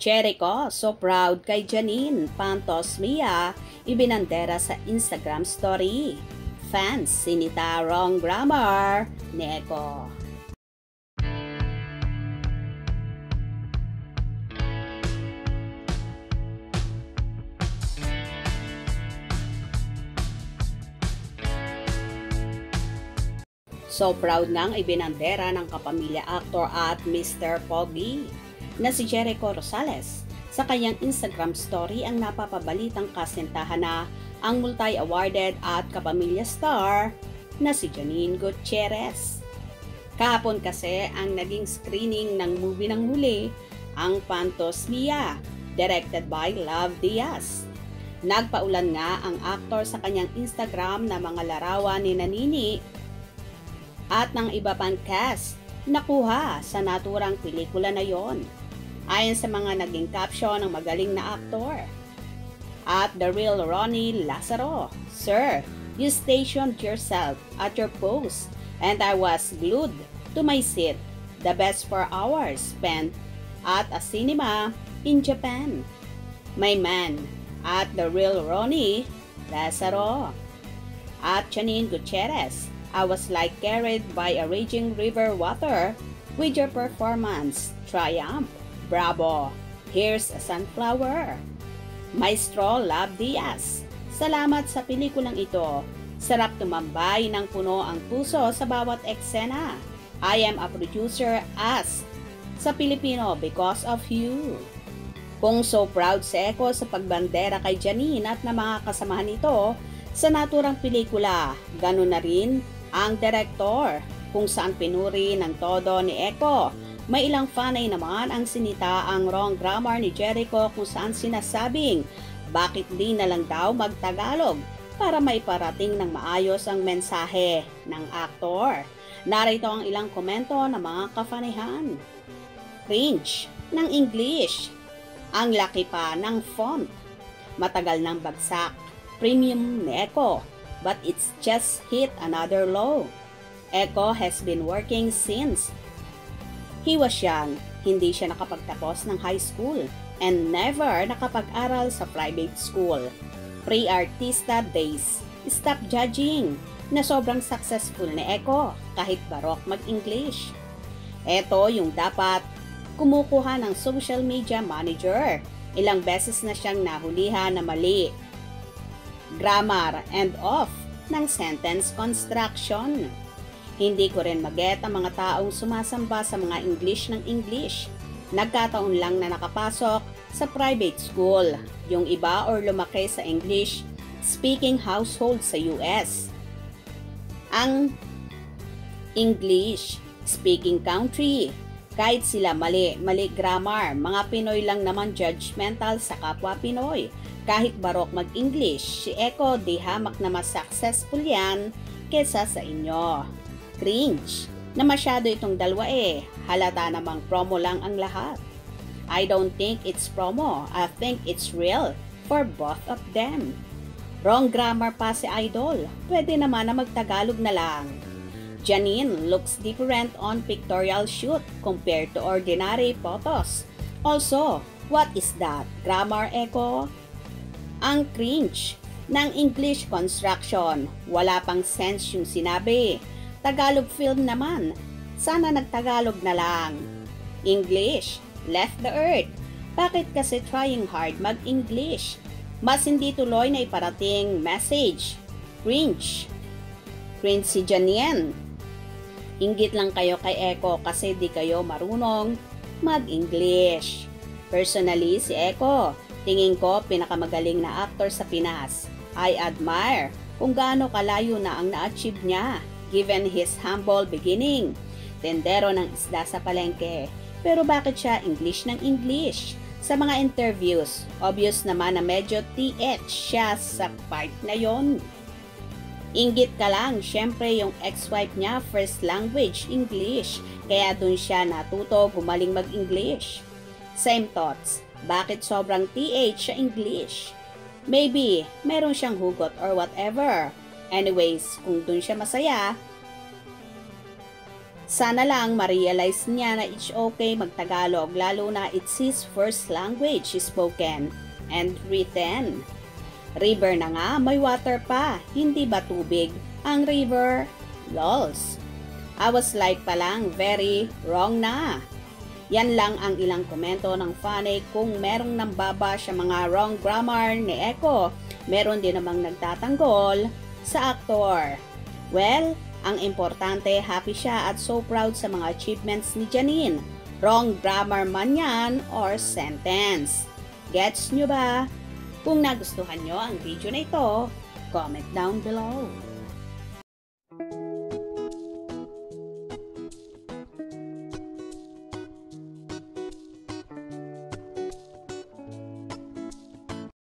Jericho, so proud kay Janine Pantos Mia, ibinandera sa Instagram story. Fans, sinita wrong grammar ni Eko. So proud ngang ibinandera ng kapamilya actor at Mr. Pogi na si Jericho Rosales. Sa kanyang Instagram story ang napapabalitang kasintahan na ang multi-awarded at kapamilya star na si Janine Gutierrez. Kahapon kasi ang naging screening ng movie ng huli, ang Pantos Mia, directed by Love Diaz. Nagpaulan nga ang aktor sa kanyang Instagram na mga larawan ni Nanini at ng iba pang cast nakuha sa naturang pelikula na yon. Ayon sa mga naging caption ng magaling na aktor. At the real Ronnie Lazaro, "Sir, you stationed yourself at your post and I was glued to my seat. The best 4 hours spent at a cinema in Japan. My man," at the real Ronnie Lazaro. At Janine Gutierrez, "I was like carried by a raging river water with your performance. Triumph. Bravo. Here's a sunflower." Maestro Love Diaz, "Salamat sa pelikulang ito. Sarap tumambay ng puno ang puso sa bawat eksena. I am a producer as sa Pilipino because of you." Kung so proud si Eko sa pagbandera kay Janine at na mga kasamahan nito sa naturang pelikula, ganun na rin ang direktor, kung saan pinuri ng todo ni Eko. May ilang fanay naman ang sinita ang wrong grammar ni Jericho kung saan sinasabing bakit di na lang daw magtagalog para maiparating ng maayos ang mensahe ng aktor. Narito ang ilang komento ng mga kafanihan. "Cringe ng English. Ang laki pa ng font. Matagal ng bagsak. Premium ni Eko. But it's just hit another low. Eko has been working since he was young. Hindi siya nakapagtapos ng high school and never nakapag-aral sa private school. Pre-artista days. Stop judging na sobrang successful ni Eko kahit barok mag-English. Ito yung dapat kumukuha ng social media manager. Ilang beses na siyang nahulihan na mali grammar and off ng sentence construction. Hindi ko rin maget ang mga taong sumasamba sa mga English ng English. Nagkataon lang na nakapasok sa private school. Yung iba or lumaki sa English speaking household sa US. Ang English speaking country. Kahit sila mali grammar, mga Pinoy lang naman judgmental sa kapwa Pinoy. Kahit barok mag-English, si Eko di hamak na mas successful yan kesa sa inyo. Cringe na masyado itong dalawa halata namang promo lang ang lahat. I don't think it's promo, I think it's real for both of them. Wrong grammar pa si Idol, pwede naman na magtagalog na lang. Janine looks different on pictorial shoot compared to ordinary photos. Also, what is that? Grammar Eko? Ang cringe ng English construction. Wala pang sense yung sinabi. Tagalog film naman. Sana nagtagalog na lang. English, left the earth. Bakit kasi trying hard mag-English? Mas hindi tuloy na iparating message. Cringe. Cringe si Janine. Inggit lang kayo kay Eko kasi di kayo marunong mag-English. Personally, si Eko, tingin ko pinakamagaling na actor sa Pinas. I admire kung gaano kalayo na ang na-achieve niya given his humble beginning. Tendero ng isda sa palengke. Pero bakit siya English ng English? Sa mga interviews, obvious naman na medyo TH siya sa part na yon. Inggit ka lang, syempre yung ex-wife niya first language English, kaya dun siya natuto gumaling mag-English. Same thoughts, bakit sobrang TH sa English? Maybe, meron siyang hugot or whatever. Anyways, kung dun siya masaya, Sana lang ma-realize niya na it's okay magtagalog lalo na it's his first language spoken and written. River na nga, may water pa, hindi ba tubig? Ang river, lols. I was like palang very wrong na. Yan lang ang ilang komento ng fanay. Kung merong nambaba siya mga wrong grammar ni Echo, meron din namang nagtatanggol sa aktor. Well, ang importante, happy siya at so proud sa mga achievements ni Janine. Wrong grammar man yan or sentence. Gets nyo ba? Kung nagustuhan nyo ang video na ito, comment down below.